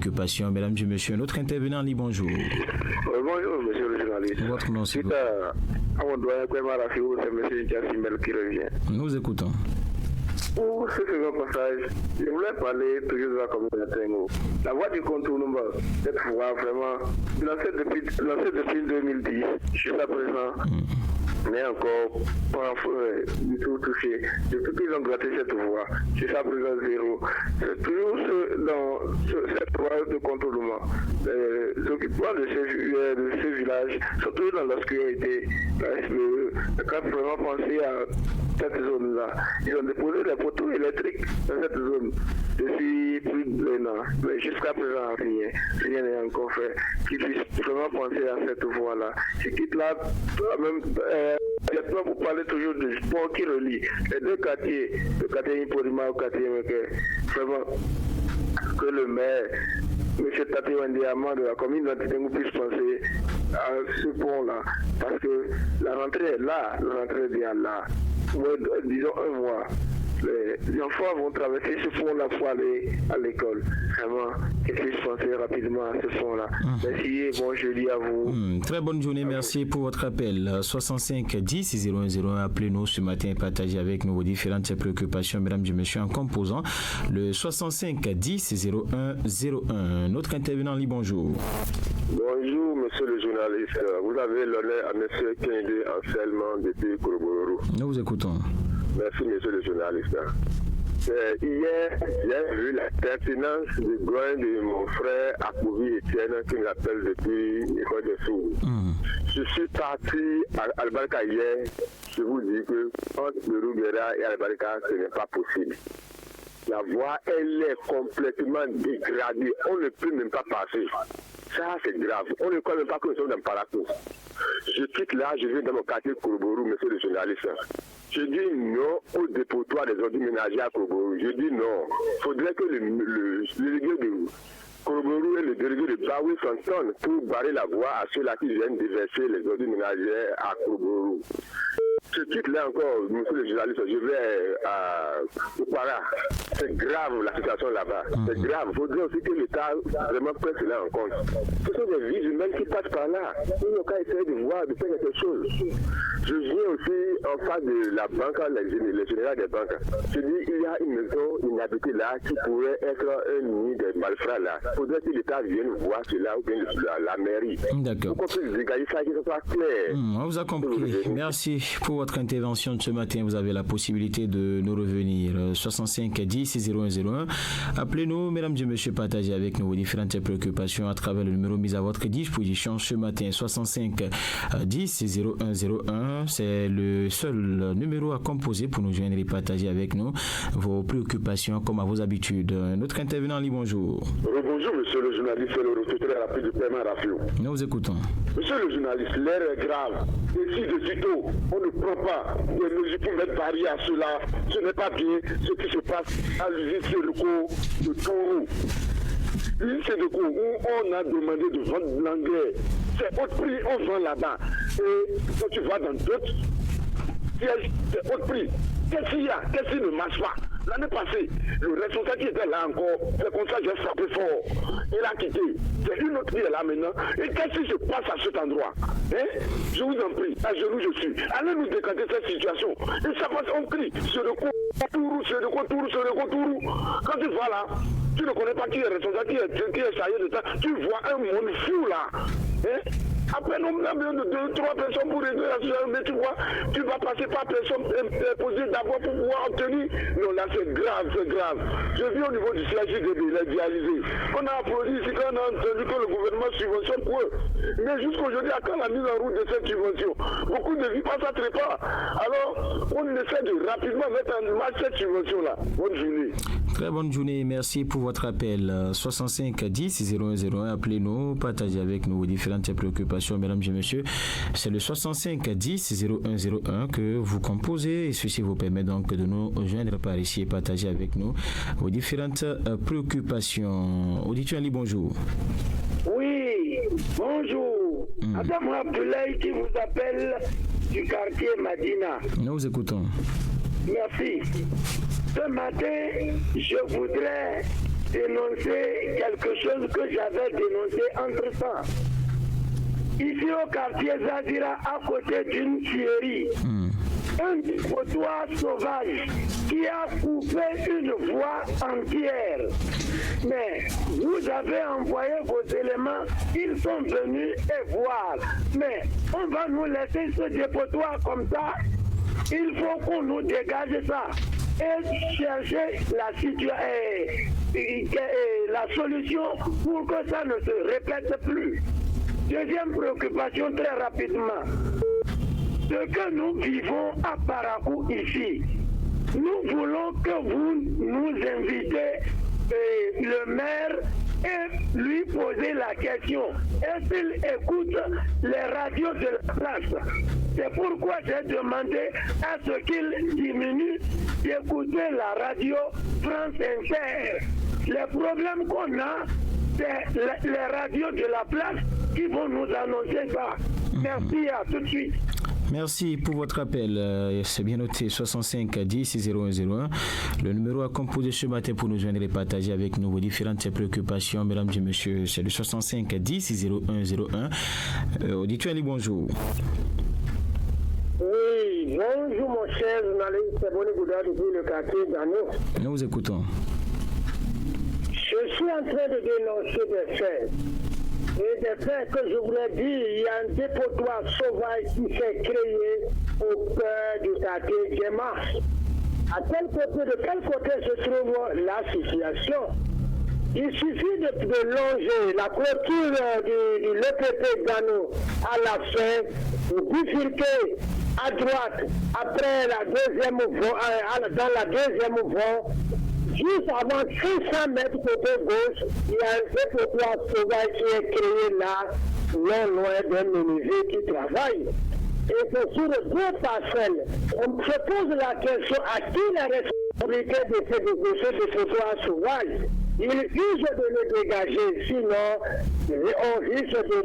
Occupation, mesdames et messieurs, notre intervenant dit bonjour. Bonjour, monsieur le journaliste. Votre nom, s'il vous plaît. À mon doigt, c'est monsieur Jassimel qui revient. Nous écoutons. Pour ce second passage, je voulais parler toujours de la communauté Ngo. La voie du contournement, cette voie vraiment, lancée depuis 2010, jusqu'à présent, n'est encore pas du tout touché. Depuis qu'ils ont gratté cette voie, jusqu'à présent zéro. C'est toujours cette voie de contournement. Les occupants de ce village sont toujours dans l'obscurité. Quand vraiment penser à cette zone-là, ils ont déposé des poteaux électriques dans cette zone depuis plus d'un an. Mais jusqu'à présent, rien n'est encore fait qui puisse vraiment penser à cette voie-là. Je quitte là, même pour parler toujours du sport qui relie les deux quartiers, le quartier Imporima au quartier Meke. Vraiment, que le maire, M. Tati Wendiama de la commune d'Antitengo puisse penser à ce pont-là. Parce que la rentrée est là, la rentrée est bien là. Disons un mois. Les enfants vont traverser ce pont-là pour aller à l'école. Vraiment, qu'ils puissent penser rapidement à ce pont-là. Merci et bon jeudi à vous. Très bonne journée, merci pour votre appel. 65 10 0101, appelez-nous ce matin et partagez avec nous vos différentes préoccupations, mesdames et messieurs, en composant le 65 10 0101. Notre intervenant dit bonjour. Bonjour, monsieur le journaliste. Vous avez l'honneur à monsieur Kende Anselme depuis Kouroubourou. Nous vous écoutons. Merci, monsieur le journaliste. Hier, j'ai vu la pertinence du groin de mon frère Akouvi Etienne qui m'appelle depuis l'école de Sourds. Je suis parti à Albarka hier. Je vous dis que entre le Rouguera et Albarka, ce n'est pas possible. La voie, elle est complètement dégradée. On ne peut même pas passer. Ça, c'est grave. On ne croit même pas que nous sommes dans le parcours. Je quitte là, je viens dans mon quartier Kouroubourou, monsieur le journaliste. Je dis non au dépotoir des ordures ménagères à Kouroubourou. Je dis non. Il faudrait que le délégué de Kouroubourou et le délégué de Baoui s'entendent pour barrer la voie à ceux-là qui viennent déverser les ordures ménagères à Kouroubourou. Je quitte là encore, monsieur le journaliste, je vais à Oupara. C'est grave la situation là-bas. C'est grave. Il faudrait aussi que l'État vraiment prenne cela en compte. Ce sont des vies humaines qui passent par là. Ils n'ont qu'à essayer de voir, de faire quelque chose. Je viens aussi en face de la banque, les généraux des banques. Je dis, il y a une maison inhabitée là qui pourrait être un nid des malfrats là. Il faudrait que l'État vienne voir cela ou bien la mairie. D'accord. Pour qu'on puisse dégager ça, que ce soit clair. On vous a compris. Merci pour votre intervention de ce matin. Vous avez la possibilité de nous revenir. 65 10 0101. Appelez-nous, mesdames et messieurs, partagez avec nous vos différentes préoccupations à travers le numéro mis à votre disposition ce matin. 65 10 0101. C'est le seul numéro à composer pour nous joindre et partager avec nous vos préoccupations comme à vos habitudes. Notre intervenant dit bonjour. Bonjour, monsieur le journaliste, c'est le retour rapide du paiement Rafio. Nous vous écoutons. Monsieur le journaliste, l'air est grave. Ici, de sitôt, on ne prend pas des mesures pour mettre barrière à cela. Ce n'est pas bien ce qui se passe à l'usine Sédeko de Tourou. L'usine Sédeko, où on a demandé de vendre de l'engrais. C'est haut prix, on vend là-bas. Et quand tu vas dans d'autres sièges, c'est haut prix. Qu'est-ce qu'il y a? Qu'est-ce qui ne marche pas? L'année passée, le responsable qui était là encore, c'est comme ça que j'ai frappé fort. Il a quitté. C'est une autre qui est là maintenant. Et qu'est-ce qui se passe à cet endroit? Je vous en prie, à genoux je suis. Allez nous décanter cette situation. Et ça passe, on crie. Sur le Tourou, sur le Tourou. Quand tu vas là, tu ne connais pas qui est responsable, qui est chargé de ça. Tu vois un monde fou là. Après, on a besoin de 2-3 personnes pour régler la situation, mais tu vois, tu vas passer par personne posée d'abord pour pouvoir obtenir. Non, là, c'est grave, c'est grave. Je vis au niveau du CHJDB, les dialysés. On a applaudi ici quand on a entendu que le gouvernement subventionne pour eux. Mais jusqu'aujourd'hui, à quand la mise en route de cette subvention? Beaucoup de vies passent à trépas. Alors, on essaie de rapidement mettre en marche cette subvention-là. Bonne journée. Très bonne journée, merci pour votre appel. 65 10 0101, appelez-nous, partagez avec nous vos différentes préoccupations, mesdames et messieurs. C'est le 65 10 0101 que vous composez et ceci vous permet donc de nous joindre par ici et partager avec nous vos différentes préoccupations. Auditeur Ali, bonjour. Oui, bonjour. Adam Abdoulaye qui vous appelle du quartier Madina. Nous vous écoutons. Merci. Ce matin, je voudrais dénoncer quelque chose que j'avais dénoncé entre-temps. Ici au quartier Zadira, à côté d'une tuerie, un dépotoir sauvage qui a coupé une voie entière. Mais vous avez envoyé vos éléments, ils sont venus et voir. Mais on va nous laisser ce dépotoir comme ça. Il faut qu'on nous dégage ça et chercher la solution pour que ça ne se répète plus. Deuxième préoccupation, très rapidement. Ce que nous vivons à Parakou ici, nous voulons que vous nous invitez, le maire, et lui poser la question. Est-ce qu'il écoute les radios de la place? C'est pourquoi j'ai demandé à ce qu'il diminue d'écouter la radio France Inter. Les problèmes qu'on a, c'est les radios de la place qui vont nous annoncer ça. Merci, à tout de suite. Merci pour votre appel. C'est bien noté, 65 10 0101. Le numéro à composer ce matin pour nous joindre et partager avec nous vos différentes préoccupations. Mesdames et messieurs, c'est le 65 10 0101. Auditeur, bonjour. Oui, bonjour mon cher journaliste, c'est Bonnie Gouda depuis le quartier d'Ano. Nous vous écoutons. Je suis en train de dénoncer des faits. Et des faits que je voulais dire, il y a un dépotoir sauvage qui s'est créé au cœur du quartier Djema. De quel côté se trouve la situation? Il suffit de longer la clôture du LPP Gano à la fin, vous bifurquez à droite, après la deuxième voie, dans la deuxième voie, juste avant 600 mètres côté gauche, il y a un dépotoir sauvage qui est créé là, non loin d'un menuisier qui travaille. Et c'est sur deux parcelles. On se pose la question à qui la responsabilité de ce dépotoir sauvage? Il use de le dégager, sinon on risque de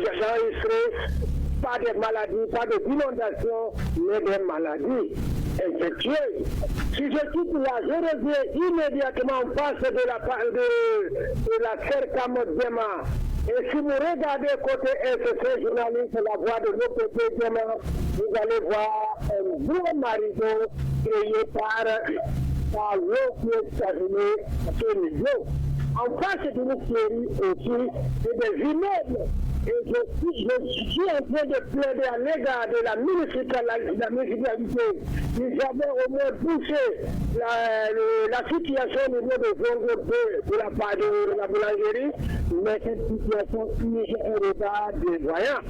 s'enregistrer pas de maladies, pas d'inondations, mais des maladies infectieuses. Si je quitte là, je reviens immédiatement en face de la CERCAM Djema. Et si vous regardez côté SC journaliste, la voix de l'OPP Djema, vous allez voir un gros marigot créé par l'eau qui est stagnée à ce niveau. En face d'une série aussi, c'est des immeubles. Et je suis en train de plaider à l'égard de la municipalité. Ils avaient au moins poussé la situation au niveau de zone 2 de la part de la boulangerie, mais cette situation est un retard dévoyant.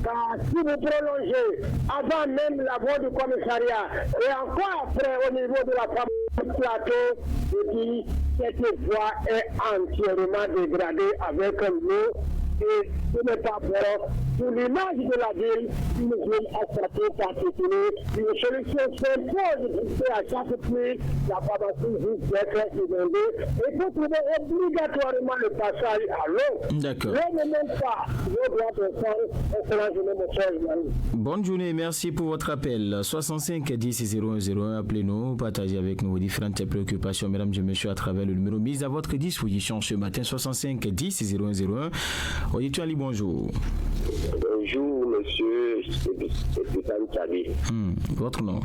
Car si vous prolongez avant même la voie du commissariat et encore après au niveau de la fameuse plateau, je dis cette voie est entièrement dégradée avec l'eau. Et ce n'est pas bon. Pour l'image de la ville, une ville asphaltée particulière, une solution s'impose à chaque pluie, la pharmacie risque d'être inondée. Il faut trouver obligatoirement le passage à l'eau. D'accord. L'eau ne manque pas. L'eau doit être sans. Excellente journée, mon cher Yannick. Bonne journée, merci pour votre appel. 65 10 0101, appelez-nous, partagez avec nous vos différentes préoccupations, mesdames et messieurs, à travers le numéro mis à votre disposition ce matin, 65 10 0101. Auditeur Ali, bonjour. Bonjour, monsieur Stéphane Tchabi. Votre nom?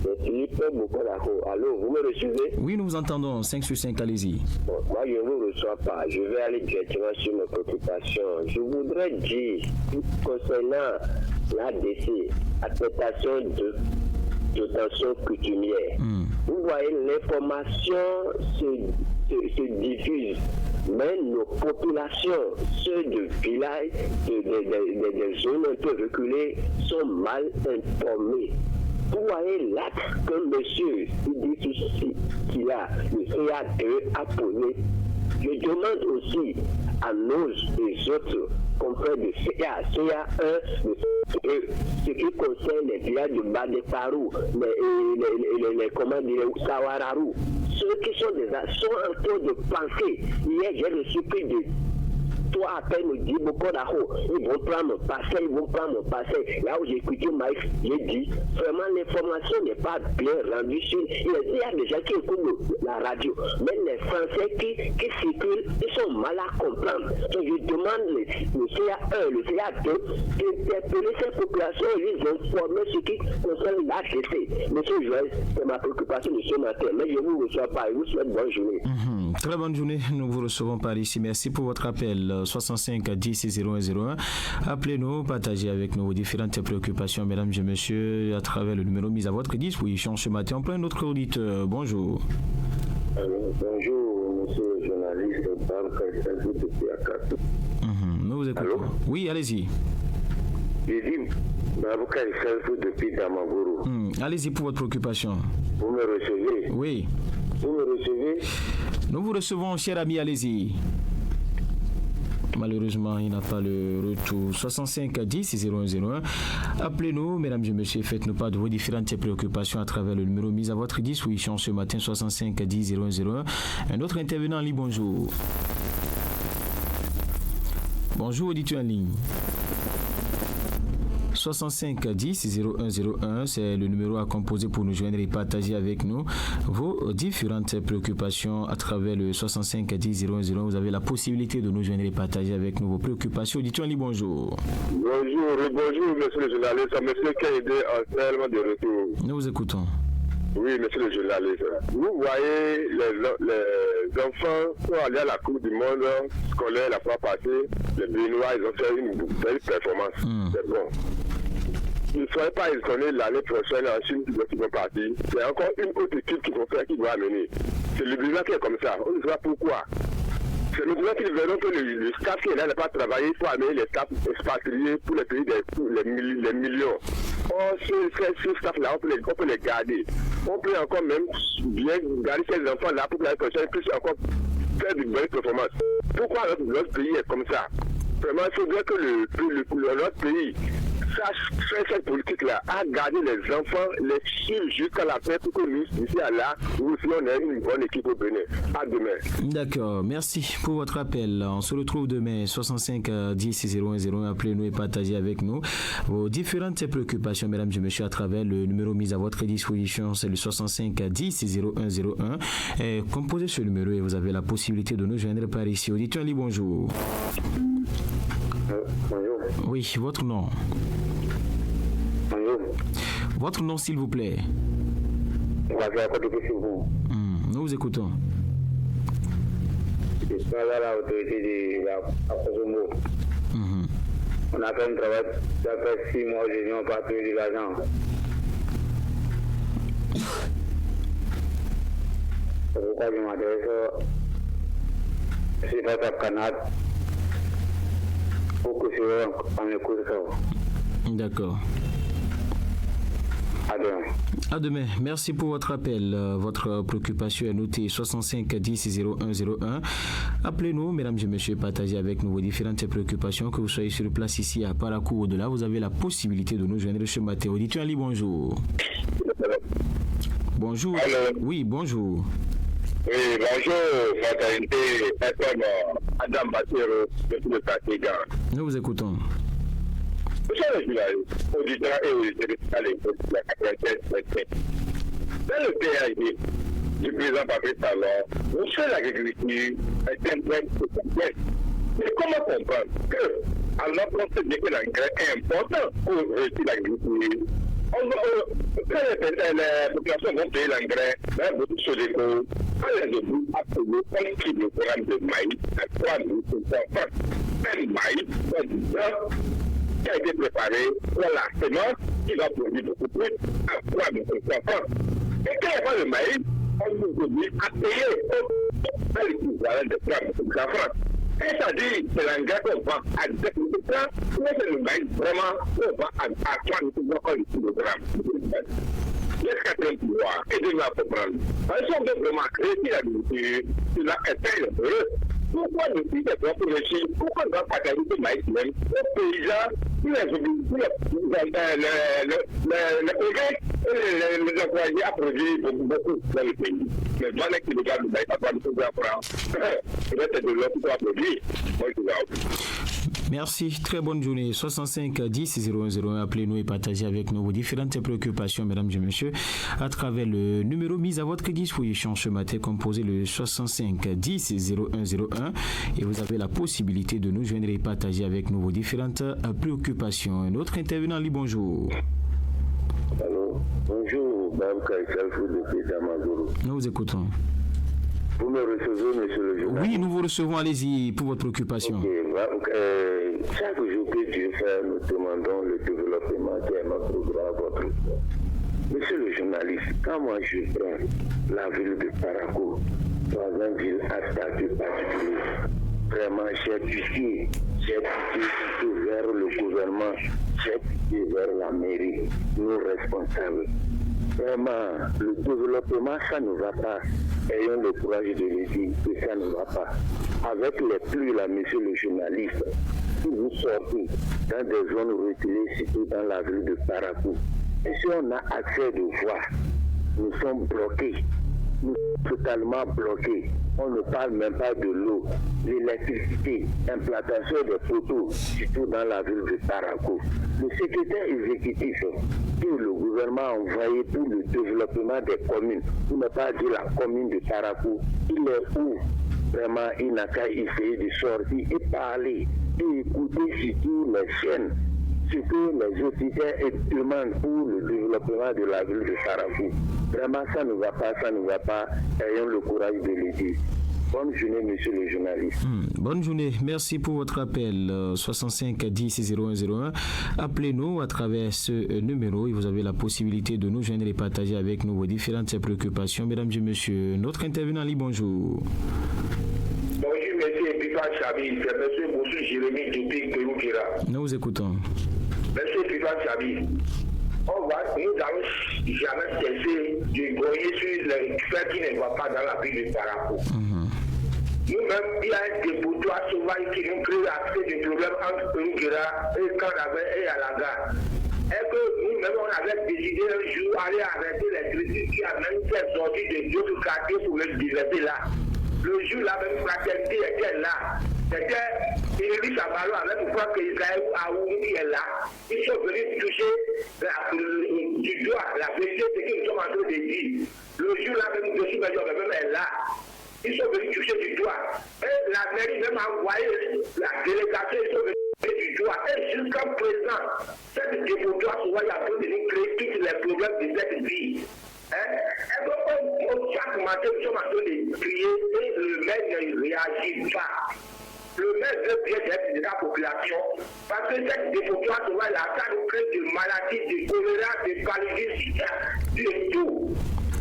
C'est Philippe Bokolako. Allô, vous me recevez? Oui, nous vous entendons. 5 sur 5, allez-y. Bon, moi, je ne vous reçois pas. Je vais aller directement sur mes préoccupations. Je voudrais dire, concernant l'ADC, attestation de dotation coutumière. Vous voyez, l'information se diffuse. Mais nos populations, ceux de villages, des zones un peu reculées, sont mal informés. Vous voyez l'acte que monsieur dit qu'il a, le CA2 a posé. Je demande aussi à nos et autres confrères de CA1, ce qui concerne les villages de Badeparou, les Sawararou, ceux qui sont en train de penser. Hier, j'ai reçu plus de toi à peine me dis beaucoup d'argent, ils vont prendre mon passé, là où j'ai écouté Maïf, j'ai dit, vraiment l'information n'est pas bien rendue sur, il y a des gens qui écoutent la radio, mais les Français qui circulent, ils sont mal à comprendre. Donc je demande le CA1, le CA2 d'interpeller ces populations et les informer ce qui concerne l'ACC. Monsieur Joël, c'est ma préoccupation de ce matin, mais je ne vous reçois pas, je vous souhaite bonne journée. Très bonne journée, nous vous recevons par ici. Merci pour votre appel 65 10 0101. Appelez-nous, partagez avec nous vos différentes préoccupations, mesdames et messieurs, à travers le numéro mis à votre disposition ce matin. On prend un autre auditeur. Bonjour. Bonjour, monsieur le journaliste, Babacar depuis Akatou. Nous vous écoutons. Oui, allez-y. J'ai dit Babacar depuis Damagoro. Allez-y pour votre préoccupation. Vous me recevez? Oui. Vous me recevez? Nous vous recevons, cher ami, allez-y. Malheureusement, il n'a pas le retour. 65 10 0101. Appelez-nous, mesdames et messieurs, faites-nous part de vos différentes préoccupations à travers le numéro mis à votre disposition ce matin, 65 10 0101. Un autre intervenant en ligne, bonjour. Bonjour, auditeur en ligne. 65 10 0101, c'est le numéro à composer pour nous joindre et partager avec nous vos différentes préoccupations à travers le 65 10 0101. Vous avez la possibilité de nous joindre et partager avec nous vos préoccupations. Dites-nous, bonjour. Bonjour, monsieur le journaliste, monsieur Kaïdé en tellement de retour. Nous vous écoutons. Oui, monsieur le journaliste. Vous voyez, les enfants sont allés à la Coupe du Monde scolaire la fois passée. Les Béninois, ils ont fait une belle performance. C'est bon. Ne soyez pas étonnés l'année prochaine en Chine qui vont partir. C'est encore une autre équipe qui doit amener. C'est le Bénin qui est comme ça. On ne sait pas pourquoi. C'est le Bénin qui verront que le staff qui est là n'a pas travaillé. Il faut amener les staffs expatriés pour les pays les millions. Or, ce staff-là, on peut les garder. On peut encore même bien garder ces enfants-là pour que l'année prochaine puisse encore faire de belles performances. Pourquoi notre pays est comme ça? Vraiment, il faudrait que notre pays sache faire cette politique-là, à garder les enfants, les suivre jusqu'à la fin pour que nous, d'ici à là, nous aussi, on ait une bonne équipe au Bénin. À demain. D'accord, merci pour votre appel. On se retrouve demain, 65 10 0101. Appelez-nous et partagez avec nous vos différentes préoccupations, mesdames et messieurs, à travers le numéro mis à votre disposition. C'est le 65 10 0101. Et composez ce numéro et vous avez la possibilité de nous joindre par ici. Auditeur, bonjour. Bonjour. Oui, votre nom. Bonjour. Votre nom, s'il vous plaît. Nous vous écoutons. Je suis à l'autorité de la Kosovo. On a fait un travail, ça fait 6 mois, je n'ai pas trouvé de l'argent. C'est pourquoi je m'adresse c'est pas à Canada pour que je m'écoute ça. D'accord. À demain. À demain. Merci pour votre appel. Votre préoccupation est notée 65 10 0101. Appelez-nous, mesdames et messieurs, partagez avec nous vos différentes préoccupations, que vous soyez sur place ici à Parakou ou au-delà. Vous avez la possibilité de nous joindre ce matin. Auditeur Ali, bonjour. Bonjour. Allô. Oui, bonjour. Oui, bonjour, fraternité, FM Adam Bassero, depuis le Katiga. Nous vous écoutons. Monsieur le journaliste, auditeur et auditeur à l'écoute de la 96. Dans le PAG du président Patrice Talon, vous savez l'agriculture est un point complexe. Mais comment comprendre que, alors qu'on sait bien que l'engrais est important pour réussir l'agriculture, quand les populations vont payer l'engrais, beaucoup de choses quand les obus absolus inscrivent le programme de maïs à 3 000 francs. Un maïs, qui a été préparé pour la semence qui va produire beaucoup plus à 3 000 francs. Et quand il n'y a pas de maïs, on nous oblige à payer l'équivalent de 3 000 francs. C'est-à-dire que l'engrais qu'on vend à 10 000 francs, mais c'est le maïs vraiment qu'on vend à 3 000 francs le kilogramme. Jusqu'à quel pouvoir et de la comprendre. Parce qu'on veut vraiment créer l'agriculture, il a été heureux. Pourquoi ne plus des droits pour le Chine? Pourquoi ne pas partager ce maïs même aux paysans, pour les progrès et les employés à produire beaucoup dans le pays? Mais dans les Québécois, nous n'avons pas de pouvoir prendre. Peut-être de l'autre pour produire. Moi, je vais. Merci, très bonne journée. 65 10 0101, appelez-nous et partagez avec nous vos différentes préoccupations, mesdames et messieurs, à travers le numéro mis à votre disposition ce matin, composé le 65 10 0101, et vous avez la possibilité de nous joindre et partager avec nous vos différentes préoccupations. Notre intervenant dit bonjour. Allô, bonjour, Mme Kaïsal de Damadoro. Nous vous écoutons. Vous me recevez, monsieur le journaliste? Oui, nous vous recevons, allez-y, pour votre préoccupation. Chaque jour que Dieu fait, nous demandons le développement qui est notre droit à votre droit. Monsieur le journaliste, quand moi je prends la ville de Parakou, dans une ville à statut particulier, vraiment j'ai pitié surtout vers le gouvernement, j'ai pitié vers la mairie, nos responsables. Vraiment, le développement, ça ne va pas. Ayons le courage de le dire que ça ne va pas. Avec les pluies, là, monsieur le journaliste, si vous sortez dans des zones reculées, surtout dans la ville de Parakou, et si on a accès de voies, nous sommes bloqués. Nous sommes totalement bloqués. On ne parle même pas de l'eau, l'électricité, implantation des poteaux, surtout dans la ville de Parakou. Le secrétaire exécutif que le gouvernement a envoyé pour le développement des communes, pour ne pas dire la commune de Parakou, il est où? Vraiment, il n'a qu'à essayer de sortir et parler et écouter surtout les chaînes, surtout les autorités et demandent pour le développement de la ville de Parakou. Vraiment, ça ne va pas, ayons le courage de le dire. Bonne journée, monsieur le journaliste. Bonne journée. Merci pour votre appel. 65 10 0101. Appelez-nous à travers ce numéro et vous avez la possibilité de nous joindre et partager avec nous vos différentes préoccupations. Mesdames et messieurs, notre intervenant dit bonjour. Bonjour, monsieur Pipa Chabi. C'est monsieur Boussou Jérémy Dupik Peroukira. Nous vous écoutons. Monsieur Pipa Chabi, nous n'avons jamais cessé de broyer sur les faits qui ne vont pas dans la ville de Parakou. Nous-mêmes, il y a un dépotoir sauvage qui nous crée assez de problèmes entre Peroukira et Kandabé et Alaga. Est-ce que nous-mêmes, on avait décidé un jour d'aller arrêter l'électricité qui a même fait sortir de d'autres quartiers pour le diverser là? Le jour là, même fraternité était là. C'était Élie Sabalo avec le frère Israël Aoum qui est là. Ils sont venus toucher du doigt la vérité, c'est que nous sommes en train de dire. Le jour là, même dessus, même est là. Ils sont venus toucher du doigt. Et la mairie même a envoyé la délégation, ils sont venus toucher du doigt. Et jusqu'à présent, cette dépotoir se voit en train de nous créer tous les problèmes de cette vie. Chaque matin, nous sommes en train de crier et le maire ne réagit pas. Le maire veut bien être de la population parce que cette dépotoir se voit là, ça nous crée de maladies, de choléra, de paludisme, de tout.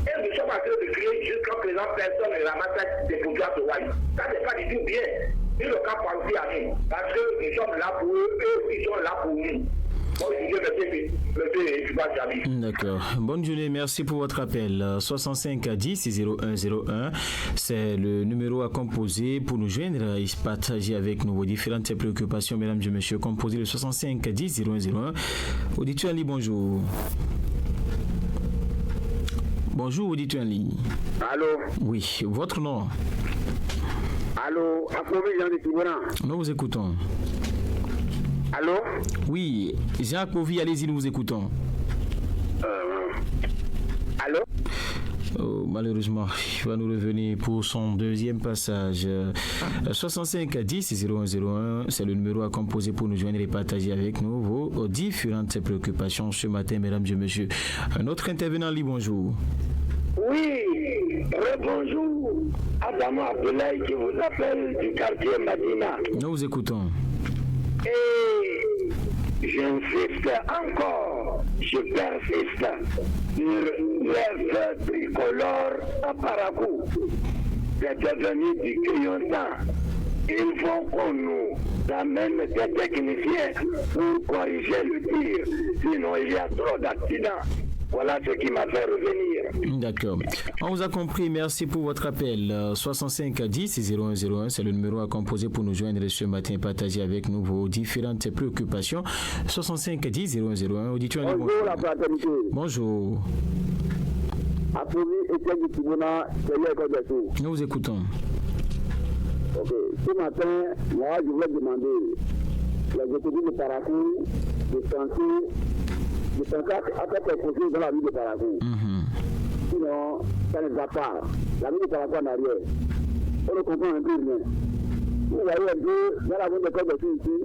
Et nous sommes en train de crier jusqu'à présent, personne ne ramasse cette dépotoir se voit. Ça n'est pas du tout bien. Ils n'ont qu'à penser à nous parce que nous sommes là pour eux, eux ils sont là pour nous. D'accord. Bonne journée, merci pour votre appel. 65 10 0101, c'est le numéro à composer pour nous joindre et partager avec nous vos différentes préoccupations, mesdames et messieurs. Composez le 65 10 0101. Auditeur en ligne, bonjour. Bonjour, auditeur en ligne. Allô? Oui, votre nom? Allô? Nous vous écoutons. Allô? Oui, Jacques Ovi, allez-y, nous vous écoutons. Allô? Malheureusement, il va nous revenir pour son deuxième passage. 65 10 0101, c'est le numéro à composer pour nous joindre et partager avec nous vos différentes préoccupations ce matin, mesdames et messieurs. Un autre intervenant, dit bonjour. Oui, rebonjour. Adamo Abdoulaye qui vous appelle du quartier Madina. Nous vous écoutons. Et j'insiste encore, je persiste sur les feux tricolores à Parakou. C'est devenu du grignotant. Il faut qu'on nous amène des techniciens pour corriger le tir, sinon il y a trop d'accidents. Voilà ce qui m'a fait revenir. D'accord. On vous a compris. Merci pour votre appel. 65 10 0101, c'est le numéro à composer pour nous joindre ce matin et partager avec nous vos différentes préoccupations. 65 10 0101. Auditeur. Bonjour la fraternité. Bonjour. Applaudis Étienne du Tibona, nous vous écoutons. Ok. Ce matin, moi, je voulais demander les étudiants de Parakou de penser à quelque chose dans la ville de Parakou. Sinon, ça ne va pas. La ville de Parakou en arrière. On ne comprend un peu rien. Vous voyez un peu, dans la ville de Côte ici,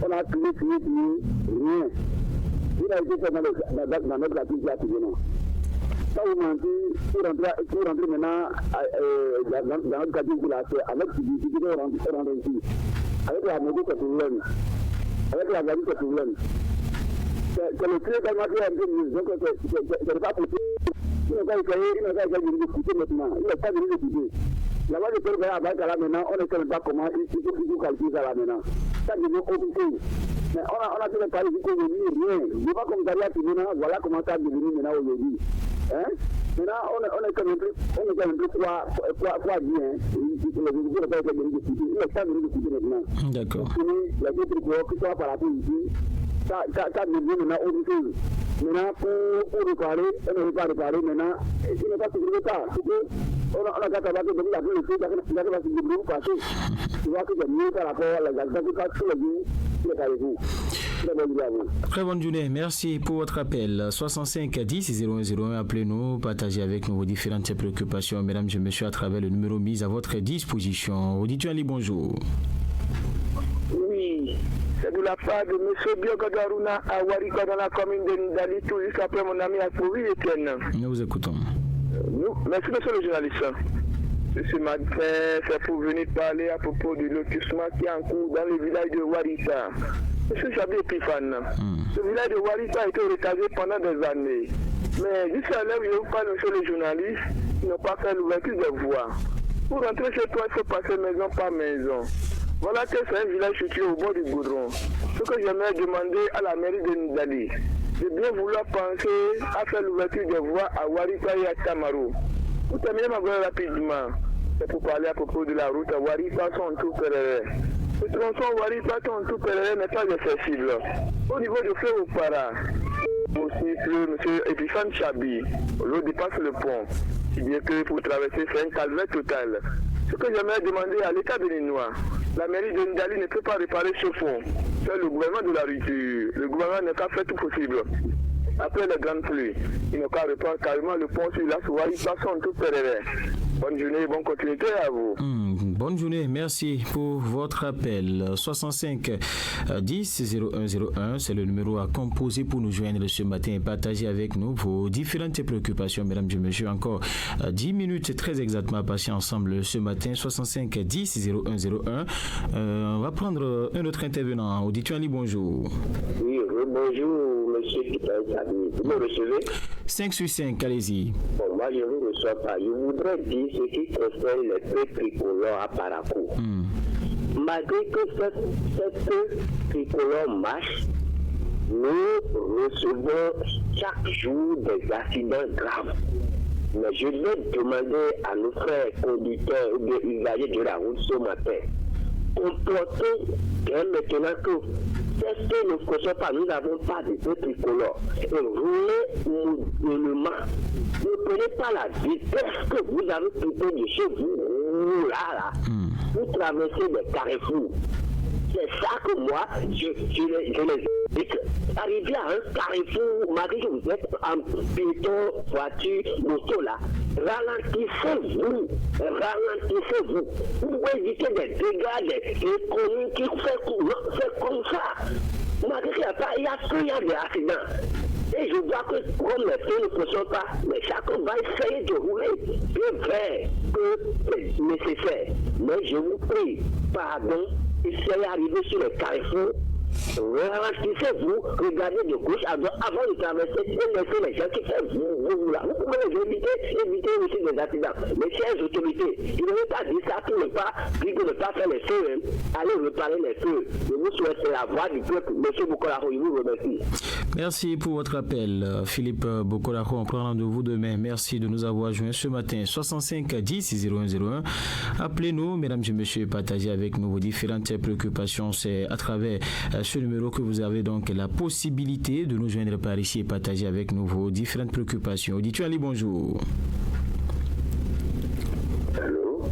on a crié, rien. Il a été fait dans notre quartier qui a tué, non. Ça vous mentit, pour rentrer maintenant dans notre quartier qui l'a fait, avec difficulté, on rentre ici. Avec la maison, c'est problème. Avec la galine, c'est problème. C'est le creux tellement qu'il y a un peu de donc c'est pas possible. Il n'a pas essayé de discuter maintenant. Il n'a pas de discuter. Là-bas, je peux le faire à Baïkala maintenant, on ne sait pas comment il faut calculer ça là maintenant. Ça devient officiel. Mais on a fait le pari jusqu'au début, rien. Je ne sais pas comme Daria Tibona, voilà comment ça a devenu maintenant aujourd'hui. Hein? Maintenant, on est quand même plus quoi dire. Hein? Les étudiants ne peuvent pas venir discuter. Il n'est pas venu discuter maintenant. D'accord. Les autres qui sont par rapport ici, ça devient maintenant autre chose. Maintenant, pour réparer, on ne veut pas réparer maintenant. Il n'est pas sécurisé pas. On a qu'à savoir que depuis la première chose, il a fait la sécurité parce que tu vois que c'est mieux par rapport à la gazette que tous les jours, il est par les jours. Très bonne journée, merci pour votre appel. 65 10 0101, appelez-nous, partagez avec nous vos différentes préoccupations, mesdames et messieurs, à travers le numéro mis à votre disposition. Auditeur Ali, bonjour. Oui, c'est de la part de M. Biogodaruna à Wariko dans la commune de Ndali, tout juste après mon ami Akouvi Etienne. Nous vous écoutons. Merci monsieur le journaliste. Ce matin, c'est pour venir parler à propos du lotissement qui est en cours dans le village de Warissa. Monsieur Chabi Epifane, ce village de Warissa a été recasé pendant des années. Mais jusqu'à l'heure où je vous parle, monsieur le journaliste, ils n'ont pas fait l'ouverture des voies. Pour rentrer chez toi, il faut passer maison par maison. Voilà que c'est un village situé au bord du goudron. Ce que j'aimerais demander à la mairie de Ndali, de bien vouloir penser à faire l'ouverture des voies à Warissa et à Tamaro. Pour terminer ma voix rapidement, c'est pour parler à propos de la route à Warissa-Sontou-Perere. Le tronçon Warissa-Sontou-Perere n'est pas accessible. Au niveau de Fleuve-Para, aussi M. Epifane Chabi, l'eau dépasse le pont. Si bien que pour traverser, c'est un calvaire total. Ce que j'aimerais demander à l'État béninois, la mairie de Ndali ne peut pas réparer ce pont. C'est le gouvernement de la rupture. Le gouvernement n'a qu'à faire tout possible. Après les grandes pluies, il n'a qu'à réparer carrément le pont sur la Warissa-Sontou-Perere. Bonne journée, bonne continuité à vous. Bonne journée, merci pour votre appel. 65 10 0101, c'est le numéro à composer pour nous joindre ce matin et partager avec nous vos différentes préoccupations, mesdames et messieurs. Encore 10 minutes très exactement à passer ensemble ce matin. 65 10 0101. On va prendre un autre intervenant. Auditeur Ali, bonjour. Oui, bonjour, monsieur Pitaï. Vous me recevez? 5 sur 5, allez-y. Bon, moi, je ne vous reçois pas. Je voudrais dire ce qui concerne les feux tricolores à Parakou. Malgré que cette feu tricolore marche, nous recevons chaque jour des accidents graves. Mais je vais demander à nos frères conducteurs ou bien usagers de la route ce matin, comportez maintenant que cessez ne fonctionne pas, nous n'avons pas de feu tricolore. Et roulez modérément. Ne prenez pas la vitesse que vous avez quitté de chez vous, là. Vous traversez des carrefours. C'est ça que moi, je les explique. Arrivez à un carrefour, malgré que vous êtes en piéton, voiture, moto là, ralentissez-vous. Vous pouvez éviter des dégâts, des communes qui fait comme ça. Malgré qu'il n'y a des accidents. Et je vois que comme les feux ne fonctionnent pas, mais chacun va essayer de rouler bien vrai que c'est nécessaire. Mais je vous prie, pardon, essayez d'arriver sur le carrefour Ralentissez-vous, regardez de gauche à droite avant de traverser et laissez les gens qui font vous là. Vous pouvez les éviter aussi des accidents. Mais chères autorités, il ne veut pas dire ça pour ne pas faire les feux. Allez réparer les feux. Je vous souhaite la voix du peuple. Monsieur Bokolaro, je vous remercie. Merci pour votre appel, Philippe Bokolaro. On prend rendez-vous demain. Merci de nous avoir joints ce matin. 65 10 0101. Appelez-nous, mesdames et messieurs, partagez avec nous vos différentes préoccupations. C'est à travers ce numéro que vous avez donc la possibilité de nous joindre par ici et partager avec nous vos différentes préoccupations. Auditeur Ali, bonjour. Allô?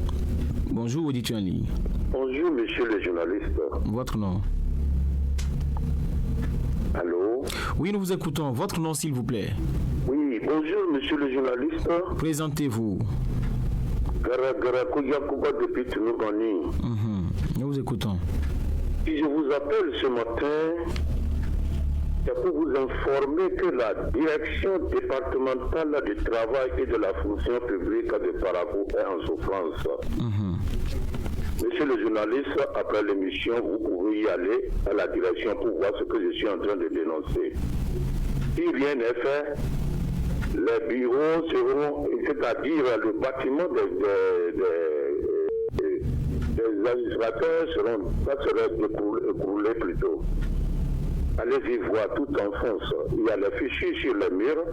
Bonjour, Auditeur Ali. Bonjour, monsieur le journaliste. Votre nom? Allô? Oui, nous vous écoutons. Votre nom, s'il vous plaît. Oui, bonjour, monsieur le journaliste. Présentez-vous. Depuis Touloubani. Nous vous écoutons. Si je vous appelle ce matin, c'est pour vous informer que la direction départementale du travail et de la fonction publique de Parakou est en souffrance. Monsieur le journaliste, après l'émission, vous pouvez y aller à la direction pour voir ce que je suis en train de dénoncer. Si rien n'est fait, les bureaux seront, c'est-à-dire le bâtiment des administrateurs ça serait écroulé plutôt. Allez-y voir tout en France. Il y a les fichiers sur les murs.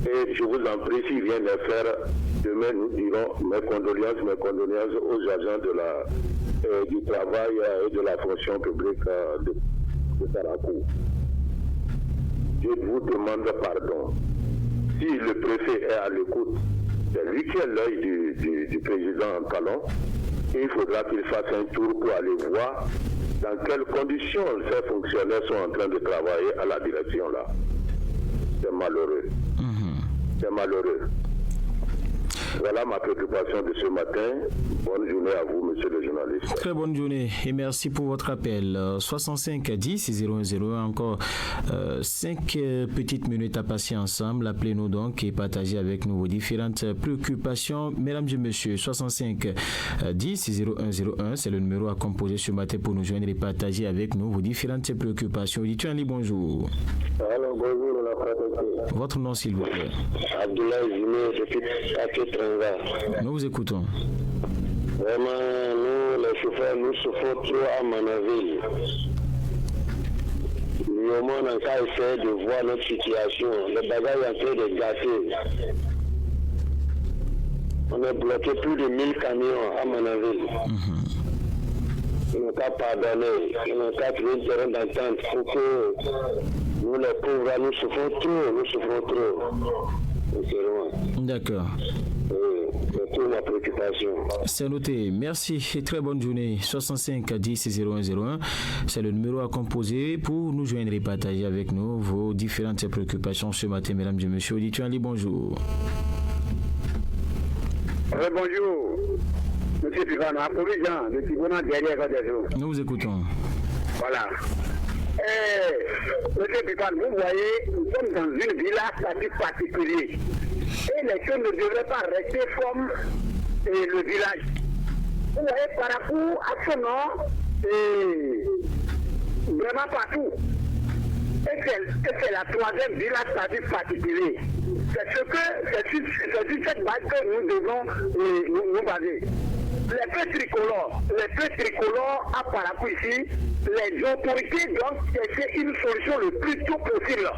Et je vous en prie, si rien n'est fait, demain nous dirons mes condoléances aux agents du travail et de la fonction publique de Parakou. Je vous demande pardon. Si le préfet est à l'écoute, c'est lui qui est l'œil du président en talon. Il faudra qu'il fasse un tour pour aller voir dans quelles conditions ces fonctionnaires sont en train de travailler à la direction là. C'est malheureux. C'est malheureux. Voilà ma préoccupation de ce matin. Bonne journée à vous, monsieur le journaliste. Très bonne journée et merci pour votre appel. 65 10 0101, encore 5 petites minutes à passer ensemble. Appelez-nous donc et partagez avec nous vos différentes préoccupations. Mesdames et messieurs, 65 10 0101, c'est le numéro à composer ce matin pour nous joindre et partager avec nous vos différentes préoccupations. Dit-tu bonjour. Alors, bonjour, la fraternité. Votre nom, s'il vous plaît. Abdoulaye Zimé, depuis Tranga. Nous vous écoutons. Vraiment, nous, les chauffeurs, nous souffrons trop à Manaville. Nous, on a qu'à essayer de voir notre situation. Le bagage est en train de gâter. On a bloqué plus de 1000 camions à Manaville. Ils n'ont qu'à pardonner. Ils n'ont qu'à trouver une terrain d'entente pour que nous, les pauvres, nous souffrons trop. D'accord. C'est toute ma préoccupation. C'est noté. Merci et très bonne journée. 65 10 0101. C'est le numéro à composer pour nous joindre et partager avec nous vos différentes préoccupations ce matin, mesdames et messieurs. Auditeur Ali, bonjour. Bonjour. Monsieur Pivana, Jean, de Tigona derrière des jours. Nous vous écoutons. Voilà. Monsieur Pivana, vous voyez, nous sommes dans une village particulière. Et les choses ne devraient pas rester comme le village. Vous voyez, Parakou, à ce nom, vraiment partout. Et c'est la troisième village particulier. C'est sur cette base que nous devons nous baser. Les feux tricolores à Parakou ici, les autorités doivent chercher une solution le plus tôt possible.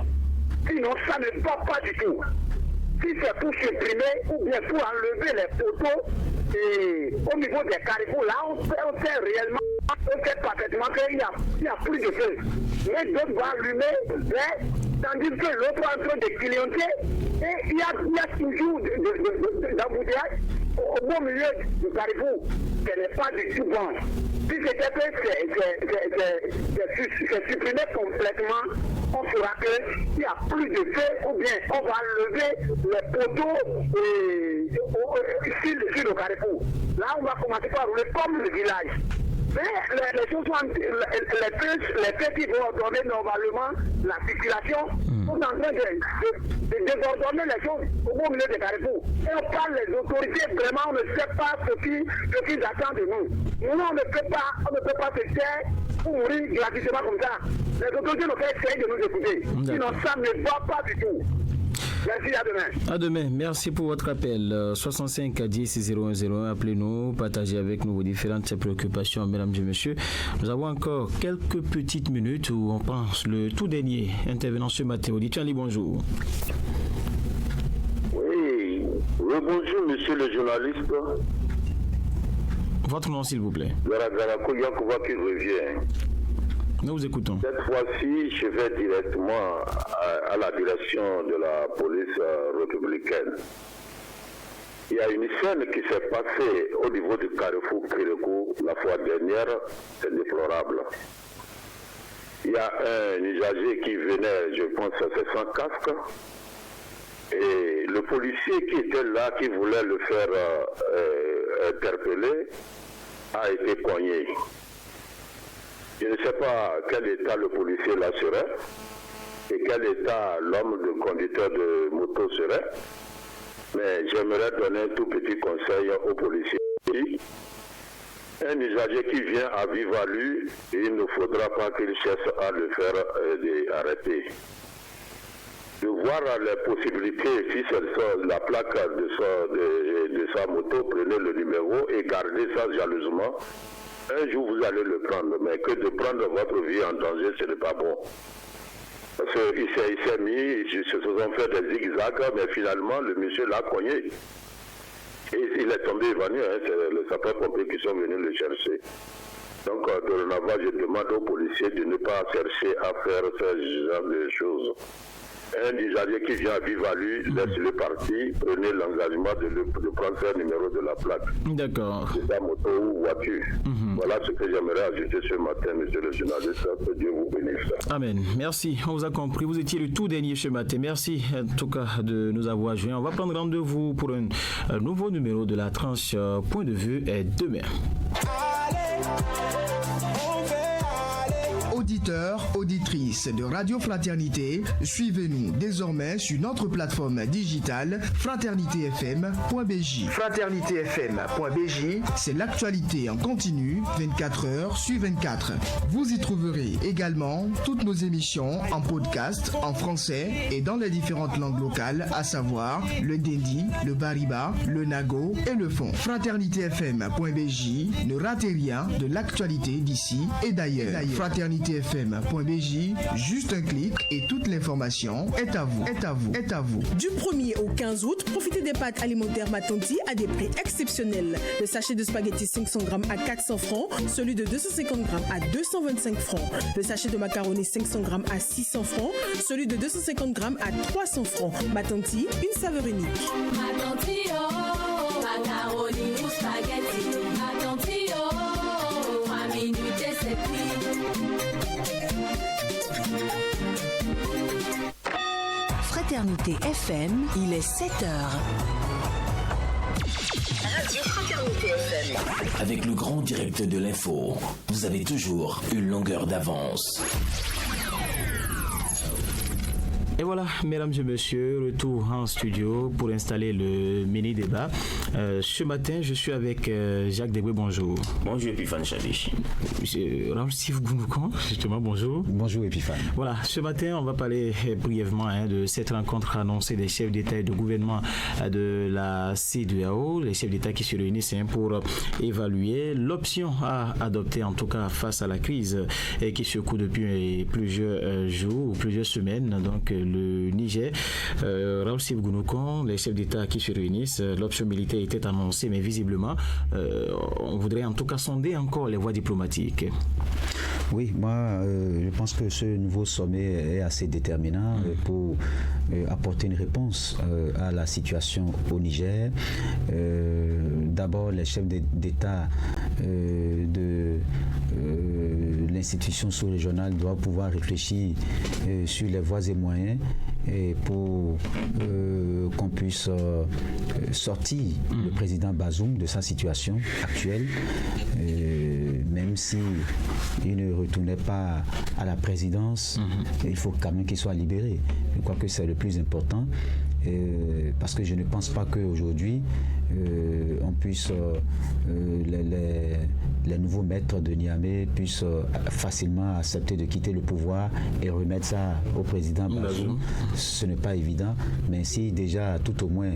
Sinon, ça ne va pas du tout. Si c'est pour supprimer ou bien pour enlever les poteaux au niveau des carrefours, là, on sait réellement, on sait parfaitement qu'il n'y a plus de feu. Mais d'autres vont allumer, tandis que l'autre est en train de clienter, et il y a toujours d'embouteillage au beau milieu du carrefour. Ce n'est pas du tout bon. Si c'était fait, c'est supprimé complètement, on fera qu'il n'y a plus de feu, ou bien on va lever les poteaux sur le carrefour. Là, on va commencer par rouler comme le village. Mais les choses sont, les faits qui vont ordonner normalement la circulation sont en train de désordonner les choses au beau milieu des carrefours. Et on parle les autorités, vraiment, on ne sait pas ce qu'ils attendent de nous. Nous, on ne peut pas se taire pour mourir gratuitement comme ça. Les autorités n'ont pas essayé de nous écouter. Sinon, ça ne va pas du tout. Merci, à demain. À demain. Merci pour votre appel. 65 10 0101. Appelez-nous, partagez avec nous vos différentes préoccupations, mesdames et messieurs. Nous avons encore quelques petites minutes où on pense le tout dernier intervenant ce matin. Auditeur, bonjour. Oui, bonjour, monsieur le journaliste. Votre nom, s'il vous plaît. Garagarakou Yakouba qui revient. Nous vous écoutons. Cette fois-ci, je vais directement à la direction de la police républicaine. Il y a une scène qui s'est passée au niveau du carrefour Kérékou la fois dernière, c'est déplorable. Il y a un usager qui venait, je pense, c'est sans casque, et le policier qui était là, qui voulait le faire interpeller, a été cogné. Je ne sais pas quel état le policier là serait et quel état l'homme de conducteur de moto serait, mais j'aimerais donner un tout petit conseil aux policiers. Un usager qui vient à vive allure, il ne faudra pas qu'il cherche à le faire arrêter. De voir les possibilités, si c'est la plaque de sa moto, prenez le numéro et gardez ça jalousement. Un jour, vous allez le prendre, mais que de prendre votre vie en danger, ce n'est pas bon. Parce qu'il s'est mis, ils se sont fait des zigzags, mais finalement, le monsieur l'a cogné. Et il est tombé évanoui, c'est les sapeurs-pompiers qui sont venus le chercher. Donc, dorénavant, je demande aux policiers de ne pas chercher à faire ce genre de choses. Un usager qui vient à vive allure, laisse-le partir, prenez l'engagement de prendre un numéro de la plaque. D'accord. C'est sa moto ou voiture. Voilà ce que j'aimerais ajouter ce matin, monsieur le journaliste. Que Dieu vous bénisse. Amen. Merci. On vous a compris. Vous étiez le tout dernier ce matin. Merci en tout cas de nous avoir joints. On va prendre rendez-vous pour un nouveau numéro de la tranche Point de vue demain. Auditeurs, auditrices de Radio Fraternité, suivez-nous désormais sur notre plateforme digitale fraternitéfm.bj. Fraternitéfm.bj, c'est l'actualité en continu 24 heures sur 24. Vous y trouverez également toutes nos émissions en podcast en français et dans les différentes langues locales, à savoir le Dendi, le Bariba, le Nago et le Fon. Fraternitéfm.bj, ne ratez rien de l'actualité d'ici et d'ailleurs. Fraternitéfm.bj, juste un clic et toute l'information est à vous. Du 1er au 15 août, profitez des pâtes alimentaires Matonti à des prix exceptionnels. Le sachet de spaghettis 500 grammes à 400 francs, celui de 250 grammes à 225 francs. Le sachet de macaroni 500 grammes à 600 francs, celui de 250 grammes à 300 francs. Matonti, une saveur unique. Matonti, oh, macaroni ou spaghetti. Matonti, oh, 3 minutes et c'est pris. Fraternité FM, il est 7h. Radio Fraternité FM. Avec le grand direct de l'info, vous avez toujours une longueur d'avance. Et voilà, mesdames et messieurs, retour en studio pour installer le mini-débat. Ce matin, je suis avec Jacques Debré, bonjour. Bonjour Epiphane Chabichi. Monsieur Ramsif Gounoukan, justement, bonjour. Bonjour Epiphane. Voilà, ce matin, on va parler brièvement de cette rencontre annoncée des chefs d'État et de gouvernement de la CEDEAO, les chefs d'État qui se réunissent pour évaluer l'option à adopter, en tout cas face à la crise qui secoue depuis plusieurs jours ou plusieurs semaines, donc le Niger. Ramsif Gounoukan, les chefs d'État qui se réunissent, l'option militaire était annoncée, mais visiblement, on voudrait en tout cas sonder encore les voies diplomatiques. Oui, moi, je pense que ce nouveau sommet est assez déterminant pour apporter une réponse à la situation au Niger. D'abord, les chefs d'État de l'institution sous-régionale doivent pouvoir réfléchir sur les voies et moyens et pour qu'on puisse sortir le président Bazoum de sa situation actuelle, même même si il ne retournait pas à la présidence, il faut quand même qu'il soit libéré. Je crois que c'est le plus important. Parce que je ne pense pas qu'aujourd'hui on puisse les nouveaux maîtres de Niamey puissent facilement accepter de quitter le pouvoir et remettre ça au président Bazoum. Ce n'est pas évident, mais si déjà tout au moins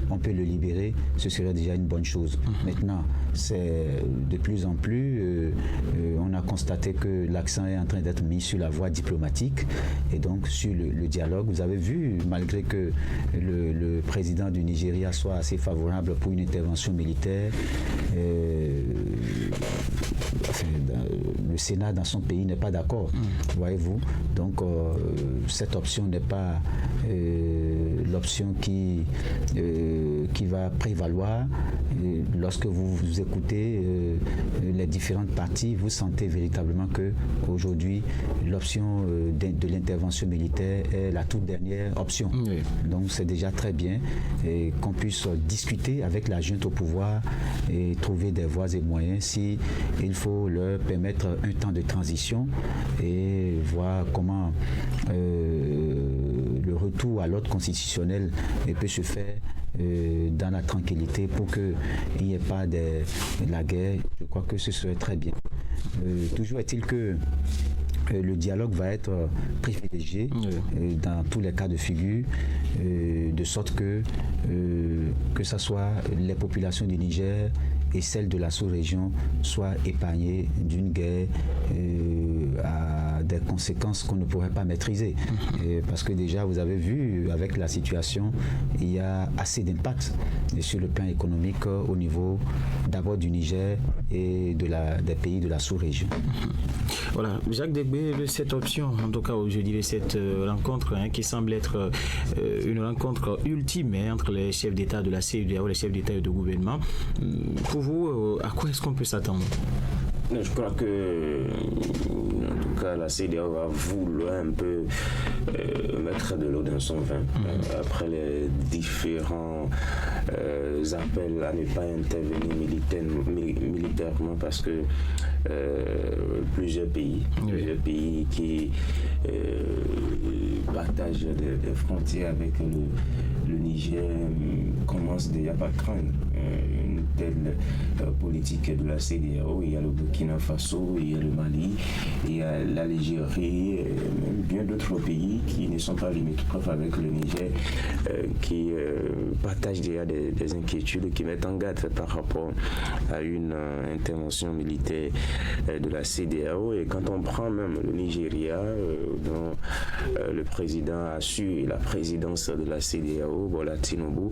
on peut le libérer, ce serait déjà une bonne chose. Maintenant, c'est de plus en plus, on a constaté que l'accent est en train d'être mis sur la voie diplomatique et donc sur le dialogue. Vous avez vu, malgré que le président du Nigeria soit assez favorable pour une intervention militaire, le Sénat dans son pays n'est pas d'accord, voyez-vous. Donc cette option n'est pas l'option qui va prévaloir. Lorsque vous écoutez les différentes parties, vous sentez véritablement que aujourd'hui l'option de l'intervention militaire est la toute dernière option. Donc c'est déjà très bien qu'on puisse discuter avec la junte au pouvoir et trouver des voies et moyens si il faut leur permettre un temps de transition et voir comment le retour à l'ordre constitutionnel peut se faire dans la tranquillité pour qu'il n'y ait pas de la guerre. Je crois que ce serait très bien. Toujours est-il que le dialogue va être privilégié dans tous les cas de figure, de sorte que ce soit les populations du Niger et celles de la sous-région soient épargnées d'une guerre à des conséquences qu'on ne pourrait pas maîtriser. Parce que déjà, vous avez vu, avec la situation, il y a assez d'impact sur le plan économique au niveau d'abord du Niger et des pays de la sous-région. Voilà, Jacques Degbé, cette option, en tout cas, je dirais cette rencontre qui semble être une rencontre ultime entre les chefs d'État de la CEDEAO, les chefs d'État et de gouvernement. Pour vous, à quoi est-ce qu'on peut s'attendre? Je crois que, en tout cas, la CEDEAO va vouloir un peu mettre de l'eau dans son vin. Après les différents appels à ne pas intervenir militairement parce que plusieurs pays qui partagent des frontières avec le Niger commencent déjà par craindre une telle politique de la CEDEAO. Il y a le Burkina Faso, il y a le Mali, il y a l'Algérie, et même bien d'autres pays qui ne sont pas limitrophes avec le Niger, qui partagent déjà des inquiétudes, qui mettent en garde par rapport à une intervention militaire de la CEDEAO. Et quand on prend même le Nigeria, dont le président a assuré la présidence de la CEDEAO, Bola Tinubu,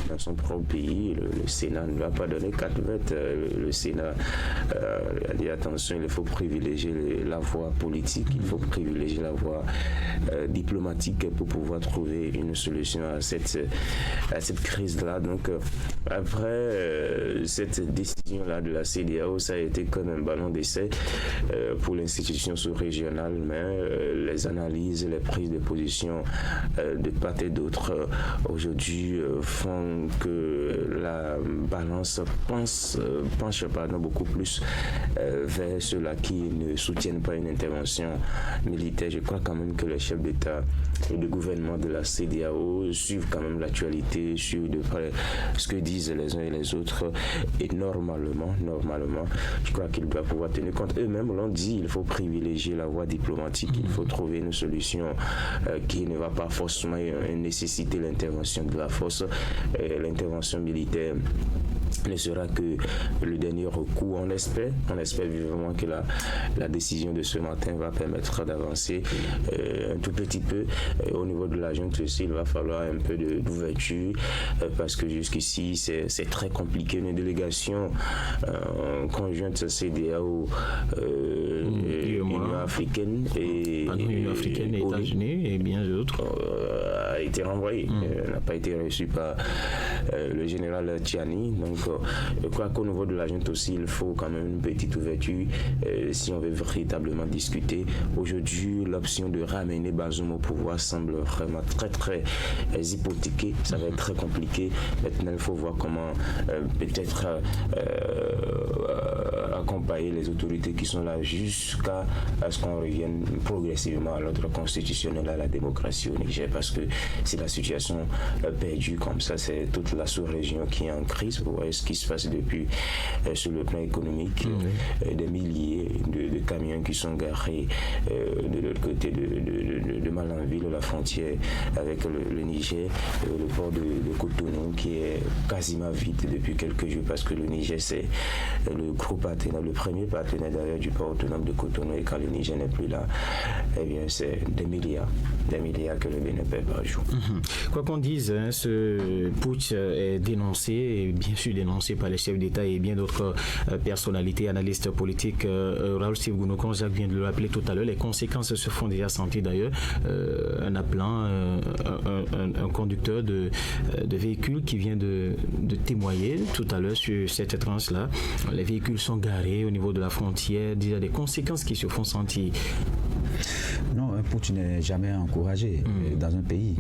dans son propre pays, le Sénat ne va pas donner 4 votes. Le Sénat a dit attention, il faut privilégier la voie politique, il faut privilégier la voie diplomatique pour pouvoir trouver une solution à cette crise-là. Donc après cette décision-là de la CEDEAO, ça a été comme un ballon d'essai pour l'institution sous-régionale, mais les analyses, les prises de position de part et d'autre aujourd'hui font que la balance penche beaucoup plus vers ceux-là qui ne soutiennent pas une intervention militaire. Je crois quand même que les chefs d'État et de gouvernement de la CEDEAO suivent quand même l'actualité, suivent de près ce que disent les uns et les autres, et normalement, je crois qu'ils doivent pouvoir tenir compte. Eux-mêmes l'ont dit, il faut privilégier la voie diplomatique, il faut trouver une solution qui ne va pas forcément nécessiter l'intervention de la force. L'intervention militaire ne sera que le dernier recours. On espère vivement que la décision de ce matin va permettre d'avancer un tout petit peu. Au niveau de la junte aussi, il va falloir un peu d'ouverture parce que jusqu'ici c'est très compliqué. Une délégation conjointe CEDEAO, Union africaine et États-Unis et bien d'autres a été renvoyée, n'a pas été reçue par le général Tchiani. Donc je crois qu'au niveau de la junte aussi, il faut quand même une petite ouverture si on veut véritablement discuter. Aujourd'hui, l'option de ramener Bazoum au pouvoir semble vraiment très très hypothéquée. Ça va être très compliqué. Maintenant, il faut voir comment peut-être accompagner les autorités qui sont là jusqu'à ce qu'on revienne progressivement à l'ordre constitutionnel, à la démocratie au Niger, parce que si la situation perdue comme ça, c'est toute la sous-région qui est en crise. Vous voyez ce qui se passe depuis sur le plan économique, des milliers de camions qui sont garés de l'autre côté de Malanville, la frontière avec le Niger, le port de Cotonou qui est quasiment vide depuis quelques jours, parce que le Niger c'est le gros partenaire, le premier partenaire d'ailleurs du port autonome de Cotonou, et quand le Niger n'est plus là, eh bien c'est des milliards que le Bénin paie par jour. Quoi qu'on dise, ce putsch est dénoncé, et bien sûr dénoncé par les chefs d'État et bien d'autres personnalités, analystes politiques. Raoul Steve Gounokon, Jacques vient de le rappeler tout à l'heure, les conséquences se font déjà sentir d'ailleurs, en appelant un conducteur de véhicule qui vient de témoigner tout à l'heure sur cette tranche-là. Les véhicules sont garés au niveau de la frontière, déjà des conséquences qui se font sentir. Non, un putsch n'est jamais encouragé dans un pays.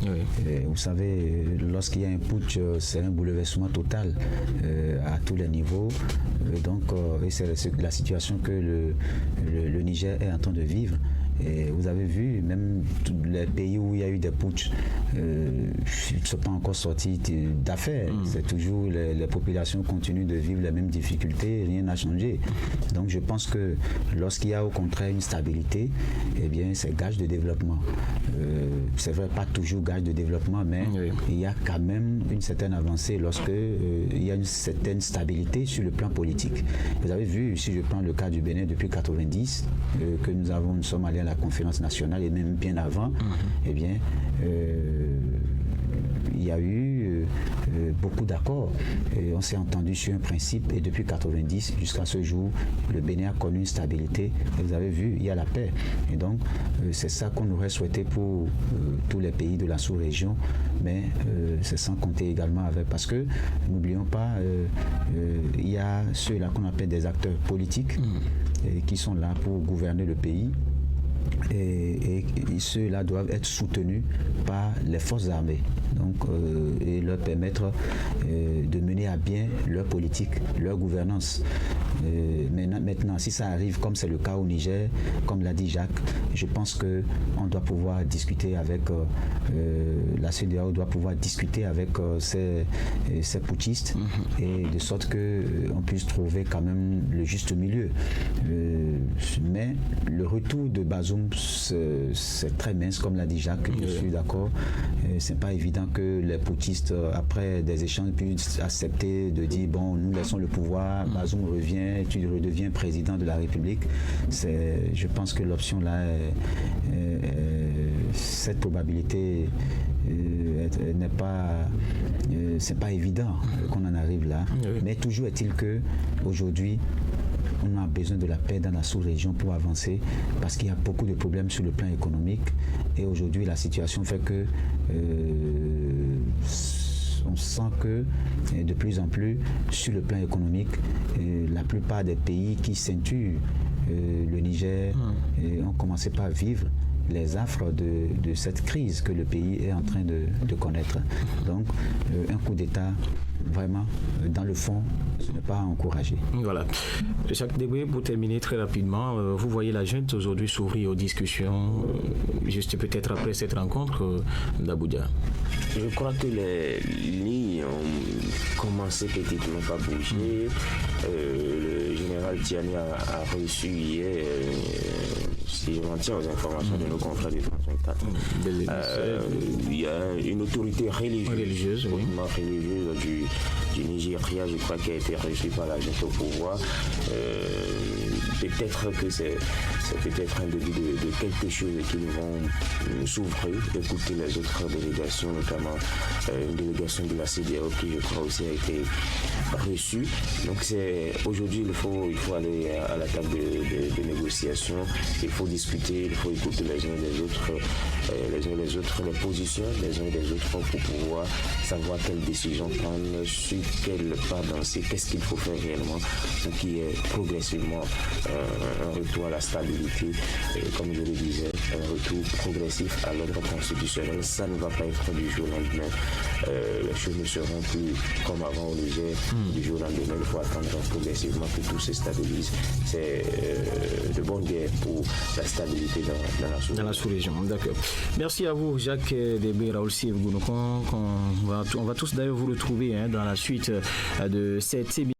Vous savez, lorsqu'il y a un putsch, c'est un bouleversement total à tous les niveaux. Donc, et c'est la situation que le Niger est en train de vivre. Et vous avez vu, même tous les pays où il y a eu des putschs ne sont pas encore sortis d'affaires. C'est toujours les populations continuent de vivre les mêmes difficultés, rien n'a changé. Donc je pense que lorsqu'il y a au contraire une stabilité, eh bien c'est gage de développement. C'est vrai, pas toujours gage de développement, mais il y a quand même une certaine avancée lorsque il y a une certaine stabilité sur le plan politique. Vous avez vu, si je prends le cas du Bénin depuis 90, que nous sommes allés à la conférence nationale et même bien avant, eh bien, il y a eu beaucoup d'accords. On s'est entendu sur un principe et depuis 90 jusqu'à ce jour, le Bénin a connu une stabilité. Et vous avez vu, il y a la paix. Et donc, c'est ça qu'on aurait souhaité pour tous les pays de la sous-région, mais c'est sans compter également avec, parce que n'oublions pas, il y a ceux-là qu'on appelle des acteurs politiques qui sont là pour gouverner le pays. Et ceux-là doivent être soutenus par les forces armées, donc, et leur permettre de mener à bien leur politique, leur gouvernance. Maintenant, si ça arrive comme c'est le cas au Niger, comme l'a dit Jacques, je pense qu'on doit pouvoir discuter avec la CEDEAO, doit pouvoir discuter avec ces putschistes, et de sorte qu'on puisse trouver quand même le juste milieu. Mais le retour de Bazoum, c'est très mince, comme l'a dit Jacques, je suis d'accord. C'est pas évident que les putschistes, après des échanges, puissent accepter de dire bon, nous laissons le pouvoir, Bazoum revient, tu redeviens président de la République. Je pense que l'option là, cette probabilité n'est pas, c'est pas évident qu'on en arrive là. Mais toujours est-il que aujourd'hui, on a besoin de la paix dans la sous-région pour avancer, parce qu'il y a beaucoup de problèmes sur le plan économique, et aujourd'hui la situation fait que on sent que de plus en plus sur le plan économique, la plupart des pays qui ceinturent le Niger ont commencé par vivre les affres de cette crise que le pays est en train de connaître. Donc un coup d'État, vraiment, dans le fond, ce n'est pas encouragé. Voilà. Jacques Debré, pour terminer très rapidement, vous voyez la junte aujourd'hui s'ouvrir aux discussions, juste peut-être après cette rencontre d'Abuja. Je crois que les lignes ont commencé petitement à bouger. Le général Tiani a reçu hier, si on tient aux informations de nos confrères de France 24, il y a une autorité religieuse du Nigeria, je crois, qui a été reçue par la junte au pouvoir. Peut-être que c'est peut-être un début de quelque chose qu'ils vont s'ouvrir, écouter les autres délégations, notamment une délégation de la CEDEAO qui, je crois, aussi a été reçue. Donc aujourd'hui, il faut aller à la table de négociation, il faut discuter, il faut écouter les uns des autres, les positions des uns et des autres pour pouvoir savoir quelles décisions prendre, sur quel pas danser, qu'est-ce qu'il faut faire réellement pour qu'il y ait progressivement un retour à la stabilité stabilité, comme je le disais, un retour progressif à l'ordre constitutionnel. Ça ne va pas être du jour au lendemain. Les choses ne seront plus comme avant au Niger, du jour au lendemain. Il faut attendre progressivement que tout se stabilise. C'est de bonne guerre pour la stabilité dans la sous-région. D'accord. Merci à vous, Jacques Debé, Raoul Sir Gounokon. On va tous d'ailleurs vous retrouver dans la suite de cette émission.